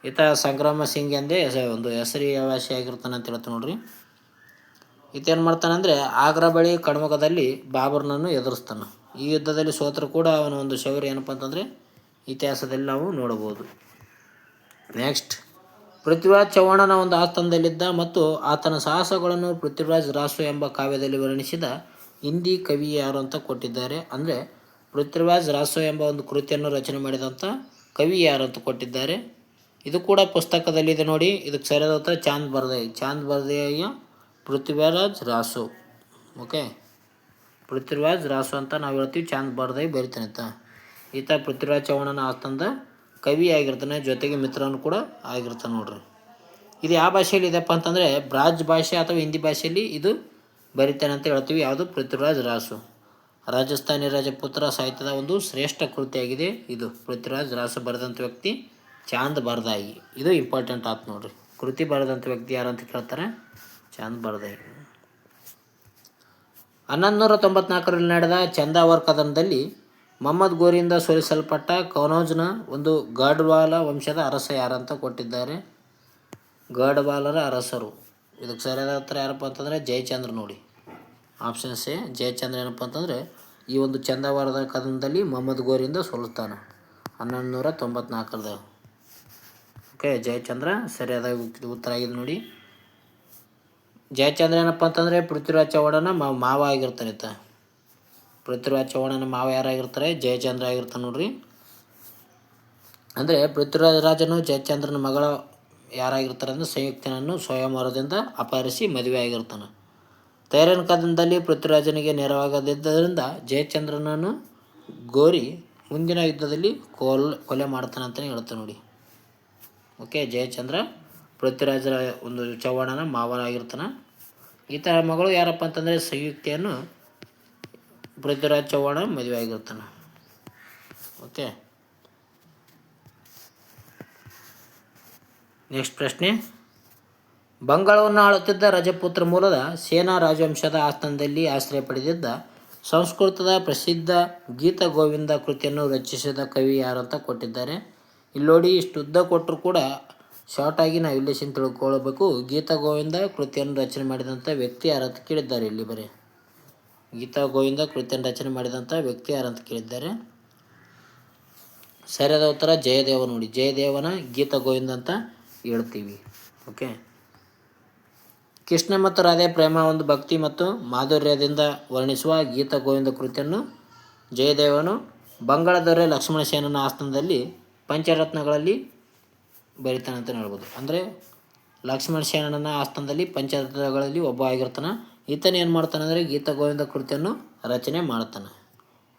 ಈತ ಸಂಗ್ರಾಮ ಸಿಂಗ್ ಎಂದೇ ಒಂದು ಹೆಸರುವಾಸಿ ಆಗಿರ್ತಾನೆ ಅಂತ ಹೇಳ್ತಾನೆ ನೋಡ್ರಿ. ಈತ ಏನು ಮಾಡ್ತಾನೆ ಅಂದರೆ ಆಗ್ರಾ ಬಳಿ ಕಣ್ವಕದಲ್ಲಿ ಬಾಬರ್ನನ್ನು ಎದುರಿಸ್ತಾನೆ. ಈ ಯುದ್ಧದಲ್ಲಿ ಸೋತರು ಕೂಡ ಅವನ ಒಂದು ಶೌರ್ಯ ಏನಪ್ಪ ಅಂತಂದರೆ ಇತಿಹಾಸದಲ್ಲಿ ನಾವು ನೋಡಬಹುದು. ನೆಕ್ಸ್ಟ್, ಪೃಥ್ವಿರಾಜ್ ಚೌಹಾಣನ ಒಂದು ಆಸ್ಥಾನದಲ್ಲಿದ್ದ ಮತ್ತು ಆತನ ಸಾಹಸಗಳನ್ನು ಪೃಥ್ವಿರಾಜ್ ರಾಸು ಎಂಬ ಕಾವ್ಯದಲ್ಲಿ ವರ್ಣಿಸಿದ ಹಿಂದಿ ಕವಿ ಯಾರು ಅಂತ ಕೊಟ್ಟಿದ್ದಾರೆ. ಅಂದರೆ ಪೃಥ್ವಿರಾಜ್ ರಾಸು ಎಂಬ ಒಂದು ಕೃತಿಯನ್ನು ರಚನೆ ಮಾಡಿದಂಥ ಕವಿ ಯಾರು ಅಂತ ಕೊಟ್ಟಿದ್ದಾರೆ. ಇದು ಕೂಡ ಪುಸ್ತಕದಲ್ಲಿದೆ ನೋಡಿ. ಇದಕ್ಕೆ ಸರಿಯಾದ ಉತ್ತರ ಚಾಂದ್ ಬರ್ದಾಯಿ. ಚಾಂದ್ ಬರ್ದಾಯಿಯ ಪೃಥ್ವಿರಾಜ್ ರಾಸು. ಓಕೆ, ಪೃಥ್ವಿರಾಜ್ ರಾಸು ಅಂತ ನಾವು ಹೇಳ್ತೀವಿ, ಚಾಂದ್ ಬರ್ದಾಯಿ ಬರಿತಾನೆ ಆಯ್ತಾ. ಈತ ಪೃಥ್ವಿರಾಜ್ ಚೌಹಾಣನ ಆಸ್ಥಾನದ ಕವಿ ಆಗಿರ್ತಾನೆ, ಜೊತೆಗೆ ಮಿತ್ರನು ಕೂಡ ಆಗಿರ್ತಾನೆ ನೋಡ್ರಿ. ಇದು ಯಾವ ಭಾಷೆಯಲ್ಲಿ ಇದೆಪ್ಪ ಅಂತಂದರೆ ಬ್ರಾಜ್ ಭಾಷೆ ಅಥವಾ ಹಿಂದಿ ಭಾಷೆಯಲ್ಲಿ ಇದು ಬರಿತಾನೆ ಅಂತ ಹೇಳ್ತೀವಿ. ಯಾವುದು? ಪೃಥ್ವಿರಾಜ್ ರಾಸು. ರಾಜಸ್ಥಾನಿ ರಾಜಪುತ್ರ ಸಾಹಿತ್ಯದ ಒಂದು ಶ್ರೇಷ್ಠ ಕೃತಿಯಾಗಿದೆ ಇದು. ಪೃಥ್ವಿರಾಜ್ ರಾಸು ಬರೆದಂಥ ವ್ಯಕ್ತಿ ಚಾಂದ್ ಬರ್ದಾಯಿ. ಇದು ಇಂಪಾರ್ಟೆಂಟ್ ಆಯ್ತು ನೋಡ್ರಿ. ಕೃತಿ ಬರೆದಂಥ ವ್ಯಕ್ತಿ ಯಾರು ಅಂತ ಕೇಳ್ತಾರೆ, ಚಾಂದ್ ಬರ್ದಾಯಿ. 1194ರಲ್ಲಿ ನಡೆದ ಚಂದಾವರ್ ಕದನದಲ್ಲಿ ಮೊಹಮ್ಮದ್ ಗೋರಿಯಿಂದ ಸೋಲಿಸಲ್ಪಟ್ಟ ಕನೌಜ್ನ ಒಂದು ಗಢವಾಲ ವಂಶದ ಅರಸ ಯಾರಂತ ಕೊಟ್ಟಿದ್ದಾರೆ. ಗಢವಾಲರ ಅರಸರು. ಇದಕ್ಕೆ ಸರಿಯಾದ ಉತ್ತರ ಯಾರಪ್ಪ ಅಂತಂದರೆ ಜಯಚಂದ್ರ ನೋಡಿ. Option C Jayachandra. ಏನಪ್ಪ ಅಂತಂದರೆ ಈ ಒಂದು ಚಂದಾವರದ ಕದನದಲ್ಲಿ ಮೊಹಮ್ಮದ್ ಗೋರಿಯಿಂದ ಸೋಲಿಸ್ತಾನೆ 1194ರಲ್ಲಿ. ಓಕೆ, ಜಯಚಂದ್ರ ಸರಿಯಾದ ಉತ್ತರ ಆಗಿದೆ ನೋಡಿ. ಜಯಚಂದ್ರ ಏನಪ್ಪ ಅಂತಂದರೆ ಪೃಥ್ವಿರಾಜ್ ಚೌಹಾಣನ ಮಾವ ಆಗಿರ್ತಾನೆ ಆಯ್ತಾ. ಪೃಥ್ವಿರಾಜ್ ಚೌಹಾಣನ ಮಾವ ಯಾರಾಗಿರ್ತಾರೆ? ಜಯಚಂದ್ರ ಆಗಿರ್ತಾನೆ ನೋಡ್ರಿ. ಅಂದರೆ ಪೃಥ್ವಿರಾಜ್ ರಾಜನು ಜಯಚಂದ್ರನ ಮಗಳ ಯಾರಾಗಿರ್ತಾರೆ ಅಂದರೆ ಸಂಯುಕ್ತನನ್ನು ಸ್ವಯಂವರದಿಂದ ಅಪಹರಿಸಿ ಮದುವೆ ಆಗಿರ್ತಾನೆ. ತೈರನ್ ಕದನದಲ್ಲಿ ಪೃಥ್ವಿರಾಜನಿಗೆ ನೆರವಾಗದಿದ್ದರಿಂದ ಜಯಚಂದ್ರನನ್ನು ಗೋರಿ ಮುಂದಿನ ಯುದ್ಧದಲ್ಲಿ ಕೊಲೆ ಮಾಡ್ತಾನೆ ಅಂತಲೇ ಹೇಳ್ತಾನೆ ನೋಡಿ. ಓಕೆ, ಜಯಚಂದ್ರ ಪೃಥ್ವಿರಾಜರ ಒಂದು ಚೌಹಾಣನ ಮಾವನಾಗಿರ್ತಾನೆ. ಈತ ಮಗಳು ಯಾರಪ್ಪ ಅಂತಂದರೆ ಸಂಯುಕ್ತೆಯನ್ನು ಪೃಥ್ವಿರಾಜ್ ಚೌಹಾಣ ಮದುವೆ ಆಗಿರ್ತಾನೆ. ಓಕೆ, ನೆಕ್ಸ್ಟ್ ಪ್ರಶ್ನೆ. ಬಂಗಾಳವನ್ನು ಆಳುತ್ತಿದ್ದ ರಜಪೂತ್ರ ಮೂಲದ ಸೇನಾ ರಾಜವಂಶದ ಆಸ್ಥಾನದಲ್ಲಿ ಆಶ್ರಯ ಪಡೆದಿದ್ದ ಸಂಸ್ಕೃತದ ಪ್ರಸಿದ್ಧ ಗೀತ ಗೋವಿಂದ ಕೃತಿಯನ್ನು ರಚಿಸಿದ ಕವಿ ಯಾರು ಅಂತ ಕೊಟ್ಟಿದ್ದಾರೆ. ಇಲ್ಲಿ ನೋಡಿ, ಇಷ್ಟು ಉದ್ದ ಕೊಟ್ಟರು ಕೂಡ ಶಾರ್ಟಾಗಿ ನಾವು ಇಲ್ಲೇಶನ್ ತಿಳ್ಕೊಳ್ಬೇಕು. ಗೀತ ಗೋವಿಂದ ಕೃತಿಯನ್ನು ರಚನೆ ಮಾಡಿದಂಥ ವ್ಯಕ್ತಿ ಯಾರಂತ ಕೇಳಿದ್ದಾರೆ. ಇಲ್ಲಿ ಬರೀ ಗೀತಾ ಗೋವಿಂದ ಕೃತಿಯನ್ನು ರಚನೆ ಮಾಡಿದಂಥ ವ್ಯಕ್ತಿ ಯಾರಂತ ಕೇಳಿದ್ದಾರೆ. ಸರಿಯಾದ ಉತ್ತರ ಜಯದೇವ ನೋಡಿ. ಜಯದೇವನ ಗೀತ ಗೋವಿಂದ ಅಂತ ಹೇಳ್ತೀವಿ. ಓಕೆ, ಕೃಷ್ಣ ಮತ್ತು ರಾಧೆ ಪ್ರೇಮ ಒಂದು ಭಕ್ತಿ ಮತ್ತು ಮಾಧುರ್ಯದಿಂದ ವರ್ಣಿಸುವ ಗೀತ ಗೋವಿಂದ ಕೃತಿಯನ್ನು ಜಯದೇವನು ಬಂಗಾಳ ದೊರೆ ಲಕ್ಷ್ಮಣ ಸೇನನ ಆಸ್ಥಾನದಲ್ಲಿ ಪಂಚರತ್ನಗಳಲ್ಲಿ ಬರಿತಾನೆ ಅಂತಲೇ ಹೇಳ್ಬೋದು. ಅಂದರೆ ಲಕ್ಷ್ಮಣ ಸೇನನ ಆಸ್ಥಾನದಲ್ಲಿ ಪಂಚರತ್ನಗಳಲ್ಲಿ ಒಬ್ಬ ಆಗಿರ್ತಾನೆ. ಈತನ ಏನು ಮಾಡ್ತಾನೆ ಅಂದರೆ ಗೀತ ಗೋವಿಂದ ಕೃತಿಯನ್ನು ರಚನೆ ಮಾಡ್ತಾನೆ.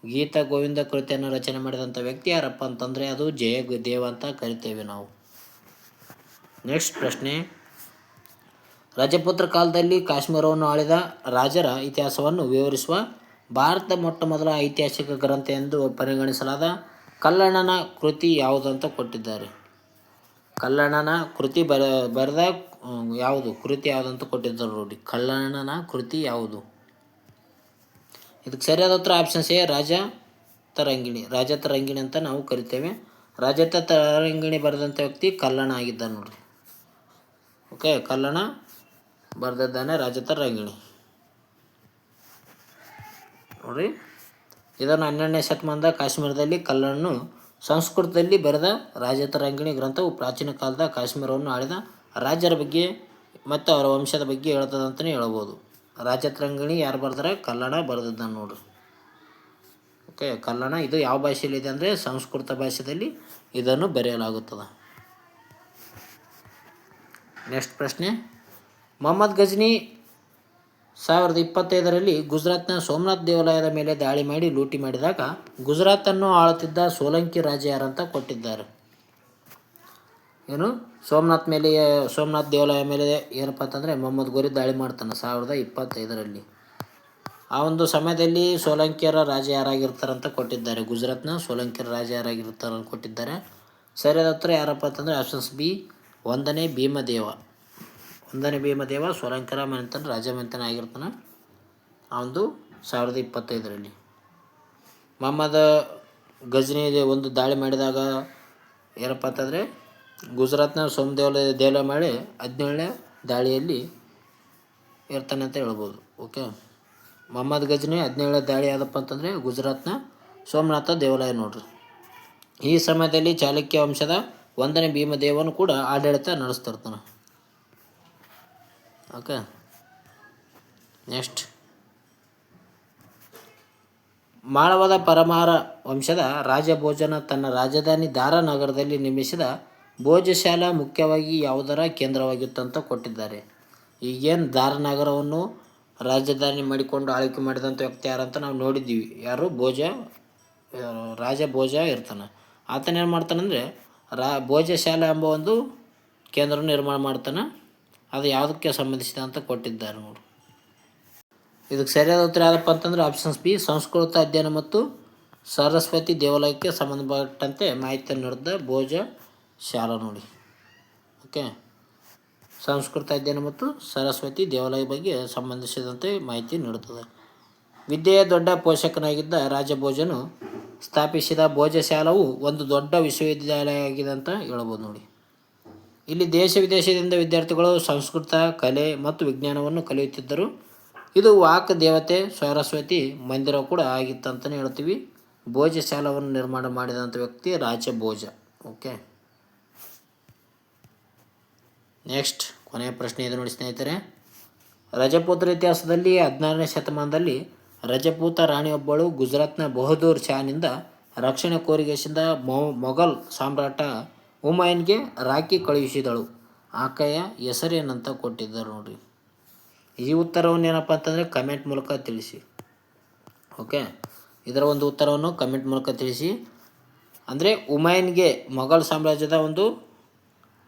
ಗೀತ ಗೋವಿಂದ ಕೃತಿಯನ್ನು ರಚನೆ ಮಾಡಿದಂಥ ವ್ಯಕ್ತಿ ಯಾರಪ್ಪ ಅಂತಂದರೆ ಅದು ಜಯದೇವ ಅಂತ ಕರಿತೇವೆ ನಾವು. ನೆಕ್ಸ್ಟ್ ಪ್ರಶ್ನೆ. ರಜಪೂತ್ರ ಕಾಲದಲ್ಲಿ ಕಾಶ್ಮೀರವನ್ನು ಆಳಿದ ರಾಜರ ಇತಿಹಾಸವನ್ನು ವಿವರಿಸುವ ಭಾರತದ ಮೊಟ್ಟ ಮೊದಲ ಐತಿಹಾಸಿಕ ಗ್ರಂಥ ಎಂದು ಪರಿಗಣಿಸಲಾದ ಕಲ್ಲಣ್ಣನ ಕೃತಿ ಯಾವುದು ಅಂತ ಕೊಟ್ಟಿದ್ದಾರೆ. ಕಲ್ಲಣ್ಣನ ಕೃತಿ ಬರೆದ ಯಾವುದು ಕೃತಿ ಯಾವುದು ಅಂತ ಕೊಟ್ಟಿದ್ದಾರೆ ನೋಡಿ. ಕಲ್ಲಣ್ಣನ ಕೃತಿ ಯಾವುದು? ಇದಕ್ಕೆ ಸರಿಯಾದ ಉತ್ತರ ಆಪ್ಷನ್ ಸಿ ರಾಜ ತರಂಗಿಣಿ. ರಾಜ ತರಂಗಿಣಿ ಅಂತ ನಾವು ಕರಿತೇವೆ. ರಾಜ ತರಂಗಿಣಿ ಬರೆದಂಥ ವ್ಯಕ್ತಿ ಕಲ್ಲಣ ಆಗಿದ್ದಾನೆ ನೋಡ್ರಿ. ಓಕೆ, ಕಲ್ಲಣ ಬರೆದಿದ್ದಾನೆ ರಾಜ ತರಂಗಿಣಿ ನೋಡ್ರಿ. ಇದನ್ನು 12ನೇ ಶತಮಾನದ ಕಾಶ್ಮೀರದಲ್ಲಿ ಕಲ್ಲಣ್ಣನು ಸಂಸ್ಕೃತದಲ್ಲಿ ಬರೆದ ರಾಜತರಂಗಿಣಿ ಗ್ರಂಥವು ಪ್ರಾಚೀನ ಕಾಲದ ಕಾಶ್ಮೀರವನ್ನು ಆಳಿದ ರಾಜರ ಬಗ್ಗೆ ಮತ್ತು ಅವರ ವಂಶದ ಬಗ್ಗೆ ಹೇಳ್ತದಂತಲೇ ಹೇಳ್ಬೋದು. ರಾಜತರಂಗಿಣಿ ಯಾರು ಬರ್ತಾರೆ? ಕಲ್ಲಣ ಬರೆದಿದ್ದಾನೆ ನೋಡ್ರಿ. ಓಕೆ, ಕಲ್ಲಣ ಇದು ಯಾವ ಭಾಷೆಯಲ್ಲಿದೆ ಅಂದರೆ ಸಂಸ್ಕೃತ ಭಾಷೆಯಲ್ಲಿ ಇದನ್ನು ಬರೆಯಲಾಗುತ್ತದೆ. ನೆಕ್ಸ್ಟ್ ಪ್ರಶ್ನೆ. ಮೊಹಮ್ಮದ್ ಗಜ್ನಿ 1025ರಲ್ಲಿ ಗುಜರಾತ್ನ ಸೋಮನಾಥ್ ದೇವಾಲಯದ ಮೇಲೆ ದಾಳಿ ಮಾಡಿ ಲೂಟಿ ಮಾಡಿದಾಗ ಗುಜರಾತನ್ನು ಆಳುತ್ತಿದ್ದ ಸೋಲಂಕಿ ರಾಜ ಯಾರಂತ ಕೊಟ್ಟಿದ್ದಾರೆ. ಏನು ಸೋಮನಾಥ್ ದೇವಾಲಯ ಮೇಲೆ ಏನಪ್ಪ ಅಂತಂದರೆ ಮೊಹಮ್ಮದ್ ಗೋರಿ ದಾಳಿ ಮಾಡ್ತಾನೆ 1025ರಲ್ಲಿ. ಆ ಒಂದು ಸಮಯದಲ್ಲಿ ಸೋಲಂಕಿಯರ ರಾಜ ಯಾರಾಗಿರ್ತಾರಂತ ಕೊಟ್ಟಿದ್ದಾರೆ. ಗುಜರಾತ್ನ ಸೋಲಂಕಿಯರ ರಾಜ ಯಾರಾಗಿರ್ತಾರೆ ಅಂತ ಕೊಟ್ಟಿದ್ದಾರೆ. ಸರಿಯಾದ ಉತ್ತರ ಯಾರಪ್ಪ ಅಂತಂದರೆ ಆಪ್ಷನ್ಸ್ ಬಿ, 1ನೇ ಭೀಮದೇವ. 1ನೇ ಭೀಮದೇವ ಸೋಲಂಕಿಯರ ಮನೆತನ ರಾಜ ಮನೆತನ ಆಗಿರ್ತಾನೆ ಆ ಒಂದು 1025ರಲ್ಲಿ. ಮೊಹಮ್ಮದ್ ಗಜ್ನಿ ಒಂದು ದಾಳಿ ಮಾಡಿದಾಗ ಏನಪ್ಪ ಅಂತಂದರೆ ಗುಜರಾತ್ನ ದೇವಲ ಮಾಡಿ 17ನೇ ದಾಳಿಯಲ್ಲಿ ಇರ್ತಾನೆ ಅಂತ ಹೇಳ್ಬೋದು. ಓಕೆ, ಮೊಹಮ್ಮದ್ ಗಜ್ನಿ 17ನೇ ದಾಳಿ ಆದಪ್ಪ ಅಂತಂದರೆ ಗುಜರಾತ್ನ ಸೋಮನಾಥ ದೇವಾಲಯ ನೋಡ್ರಿ. ಈ ಸಮಯದಲ್ಲಿ ಚಾಲುಕ್ಯ ವಂಶದ 1ನೇ ಭೀಮದೇವನು ಕೂಡ ಆಡಳಿತ ನಡೆಸ್ತಿರ್ತಾನೆ. ಓಕೆ, ನೆಕ್ಸ್ಟ್ ಮಾಳವದ ಪರಮಾರ ವಂಶದ ರಾಜಭೋಜನ ತನ್ನ ರಾಜಧಾನಿ ದಾರಾ ನಗರದಲ್ಲಿ ನಿರ್ಮಿಸಿದ ಭೋಜಶಾಲಾ ಮುಖ್ಯವಾಗಿ ಯಾವುದರ ಕೇಂದ್ರವಾಗಿತ್ತು ಅಂತ ಕೊಟ್ಟಿದ್ದಾರೆ. ಈಗೇನು ದಾರಾ ನಗರವನ್ನು ರಾಜಧಾನಿ ಮಾಡಿಕೊಂಡು ಆಳ್ವಿಕೆ ಮಾಡಿದಂಥ ವ್ಯಕ್ತಿ ಯಾರಂತ ನಾವು ನೋಡಿದ್ದೀವಿ. ಯಾರು? ರಾಜ ಭೋಜ ಇರ್ತಾನೆ. ಆತನ ಏನು ಮಾಡ್ತಾನಂದರೆ ಭೋಜಶಾಲೆ ಎಂಬ ಒಂದು ಕೇಂದ್ರ ನಿರ್ಮಾಣ ಮಾಡ್ತಾನೆ. ಅದು ಯಾವುದಕ್ಕೆ ಸಂಬಂಧಿಸಿದ ಅಂತ ಕೊಟ್ಟಿದ್ದಾರೆ ನೋಡಿ. ಇದಕ್ಕೆ ಸರಿಯಾದ ಉತ್ತರ ಯಾವುದಪ್ಪ ಅಂತಂದರೆ ಆಪ್ಷನ್ಸ್ ಬಿ, ಸಂಸ್ಕೃತ ಅಧ್ಯಯನ ಮತ್ತು ಸರಸ್ವತಿ ದೇವಾಲಯಕ್ಕೆ ಸಂಬಂಧಪಟ್ಟಂತೆ ಮಾಹಿತಿಯನ್ನು ನೀಡಿದ ಭೋಜಶಾಲಾ ನೋಡಿ. ಓಕೆ, ಸಂಸ್ಕೃತ ಅಧ್ಯಯನ ಮತ್ತು ಸರಸ್ವತಿ ದೇವಾಲಯ ಬಗ್ಗೆ ಸಂಬಂಧಿಸಿದಂತೆ ಮಾಹಿತಿ ನೀಡುತ್ತದೆ. ವಿದ್ಯೆಯ ದೊಡ್ಡ ಪೋಷಕನಾಗಿದ್ದ ರಾಜಭೋಜನು ಸ್ಥಾಪಿಸಿದ ಭೋಜಶಾಲವು ಒಂದು ದೊಡ್ಡ ವಿಶ್ವವಿದ್ಯಾಲಯ ಆಗಿದೆ ಅಂತ ಹೇಳ್ಬೋದು ನೋಡಿ. ಇಲ್ಲಿ ದೇಶ ವಿದೇಶದಿಂದ ವಿದ್ಯಾರ್ಥಿಗಳು ಸಂಸ್ಕೃತ, ಕಲೆ ಮತ್ತು ವಿಜ್ಞಾನವನ್ನು ಕಲಿಯುತ್ತಿದ್ದರು. ಇದು ವಾಕ್ ದೇವತೆ ಸರಸ್ವತಿ ಮಂದಿರ ಕೂಡ ಆಗಿತ್ತಂತಲೇ ಹೇಳ್ತೀವಿ. ಭೋಜಶಾಲವನ್ನು ನಿರ್ಮಾಣ ಮಾಡಿದಂಥ ವ್ಯಕ್ತಿ ರಾಜಭೋಜ. ಓಕೆ, ನೆಕ್ಸ್ಟ್ ಕೊನೆಯ ಪ್ರಶ್ನೆ ಇದೆ ನೋಡಿ ಸ್ನೇಹಿತರೆ. ರಜಪೂತರ ಇತಿಹಾಸದಲ್ಲಿ 16ನೇ ಶತಮಾನದಲ್ಲಿ ರಜಪೂತ ರಾಣಿಯೊಬ್ಬಳು ಗುಜರಾತ್ನ ಬಹದ್ದೂರ್ ಶಾನಿಂದ ರಕ್ಷಣೆ ಕೋರಿಕೆಯಿಂದ ಮೊಘಲ್ ಸಾಮ್ರಾಟ ಹುಮಾಯೂನ್ಗೆ ರಾಖಿ ಕಳುಹಿಸಿದಳು. ಆಕೆಯ ಹೆಸರೇನಂತ ಕೊಟ್ಟಿದ್ದಾರೆ ನೋಡಿರಿ. ಈ ಉತ್ತರವನ್ನು ಏನಪ್ಪ ಅಂತಂದರೆ ಕಮೆಂಟ್ ಮೂಲಕ ತಿಳಿಸಿ. ಓಕೆ, ಇದರ ಒಂದು ಉತ್ತರವನ್ನು ಕಮೆಂಟ್ ಮೂಲಕ ತಿಳಿಸಿ. ಅಂದರೆ ಹುಮಾಯೂನ್ಗೆ ಮೊಘಲ್ ಸಾಮ್ರಾಜ್ಯದ ಒಂದು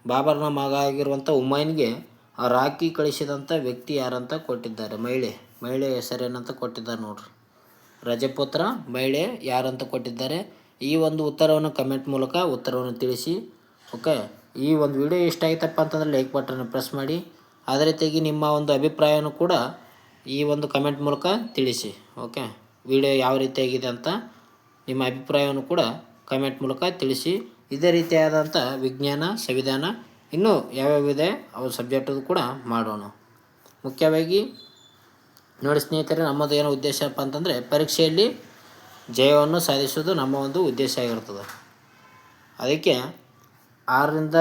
ಬಾಬರ್ನ ಮಗ ಆಗಿರುವಂಥ ಹುಮಾಯೂನ್ಗೆ ಆ ರಾಖಿ ಕಳಿಸಿದಂಥ ವ್ಯಕ್ತಿ ಯಾರಂತ ಕೊಟ್ಟಿದ್ದಾರೆ. ಮಹಿಳೆ ಹೆಸರೇನಂತ ಕೊಟ್ಟಿದ್ದಾರೆ ನೋಡ್ರಿ. ರಜಪೂತ್ರ ಮಹಿಳೆ ಯಾರಂತ ಕೊಟ್ಟಿದ್ದಾರೆ. ಈ ಒಂದು ಉತ್ತರವನ್ನು ಕಮೆಂಟ್ ಮೂಲಕ ಉತ್ತರವನ್ನು ತಿಳಿಸಿ. ಓಕೆ, ಈ ಒಂದು ವಿಡಿಯೋ ಇಷ್ಟ ಆಯ್ತಪ್ಪ ಅಂತಂದರೆ ಲೈಕ್ ಬಟನ್ ಪ್ರೆಸ್ ಮಾಡಿ. ಅದೇ ರೀತಿಯಾಗಿ ನಿಮ್ಮ ಒಂದು ಅಭಿಪ್ರಾಯವನ್ನು ಕೂಡ ಈ ಒಂದು ಕಮೆಂಟ್ ಮೂಲಕ ತಿಳಿಸಿ. ಓಕೆ, ವಿಡಿಯೋ ಯಾವ ರೀತಿಯಾಗಿದೆ ಅಂತ ನಿಮ್ಮ ಅಭಿಪ್ರಾಯವನ್ನು ಕೂಡ ಕಮೆಂಟ್ ಮೂಲಕ ತಿಳಿಸಿ. ಇದೇ ರೀತಿಯಾದಂಥ ವಿಜ್ಞಾನ, ಸಂವಿಧಾನ ಇನ್ನೂ ಯಾವ್ಯಾವಿದೆ ಅವು ಸಬ್ಜೆಕ್ಟು ಕೂಡ ಮಾಡೋಣ. ಮುಖ್ಯವಾಗಿ ನೋಡಿ ಸ್ನೇಹಿತರೆ, ನಮ್ಮದು ಏನೋ ಉದ್ದೇಶಪ್ಪ ಅಂತಂದರೆ ಪರೀಕ್ಷೆಯಲ್ಲಿ ಜಯವನ್ನು ಸಾಧಿಸೋದು ನಮ್ಮ ಒಂದು ಉದ್ದೇಶ ಆಗಿರ್ತದೆ. ಅದಕ್ಕೆ 6ರಿಂದ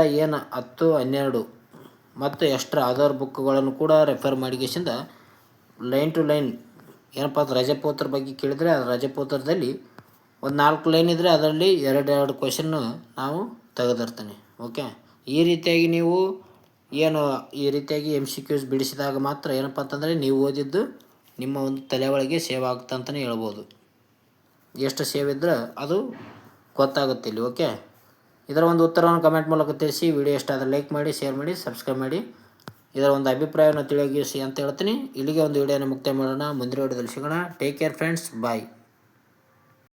10, 12 ಮತ್ತು ಎಕ್ಸ್ಟ್ರಾ ಅದರ್ ಬುಕ್ಗಳನ್ನು ಕೂಡ ರೆಫರ್ ಮಾಡಿಕೆಸಿಂದ ಲೈನ್ ಟು ಲೈನ್ ಏನಪ್ಪ ಅದು ರಜಪೂತರ ಬಗ್ಗೆ ಕೇಳಿದರೆ ಅದು ರಜಪೂತ್ರದಲ್ಲಿ ಒಂದು 4 ಲೈನ್ ಇದ್ದರೆ ಅದರಲ್ಲಿ 2 ಕ್ವೆಶನ್ನು ನಾವು ತೆಗೆದಿರ್ತೀನಿ. ಓಕೆ, ಈ ರೀತಿಯಾಗಿ ನೀವು ಈ ರೀತಿಯಾಗಿ MCQs ಬಿಡಿಸಿದಾಗ ಮಾತ್ರ ಏನಪ್ಪ ಅಂತಂದರೆ ನೀವು ಓದಿದ್ದು ನಿಮ್ಮ ಒಂದು ತಲೆ ಒಳಗೆ ಸೇವ್ ಆಗುತ್ತೆ ಅಂತಲೇ ಹೇಳ್ಬೋದು. ಎಷ್ಟು ಸೇವ್ ಇದ್ದರೆ ಅದು ಗೊತ್ತಾಗುತ್ತೆ ಇಲ್ಲಿ. ಓಕೆ, ಇದರ ಒಂದು ಉತ್ತರವನ್ನು ಕಮೆಂಟ್ ಮೂಲಕ ತಿಳಿಸಿ. ವಿಡಿಯೋ ಇಷ್ಟ ಆದರೆ ಲೈಕ್ ಮಾಡಿ, ಶೇರ್ ಮಾಡಿ, ಸಬ್ಸ್ಕ್ರೈಬ್ ಮಾಡಿ. ಇದರ ಒಂದು ಅಭಿಪ್ರಾಯವನ್ನು ತಿಳಿಸಿ ಅಂತ ಹೇಳ್ತೀನಿ. ಇಲ್ಲಿಗೆ ಒಂದು ವಿಡಿಯೋನ ಮುಕ್ತಾಯ ಮಾಡೋಣ. ಮುಂದಿನ ವಿಡಿಯೋದಲ್ಲಿ ಸಿಗೋಣ. ಟೇಕ್ ಕೇರ್ ಫ್ರೆಂಡ್ಸ್, ಬಾಯ್.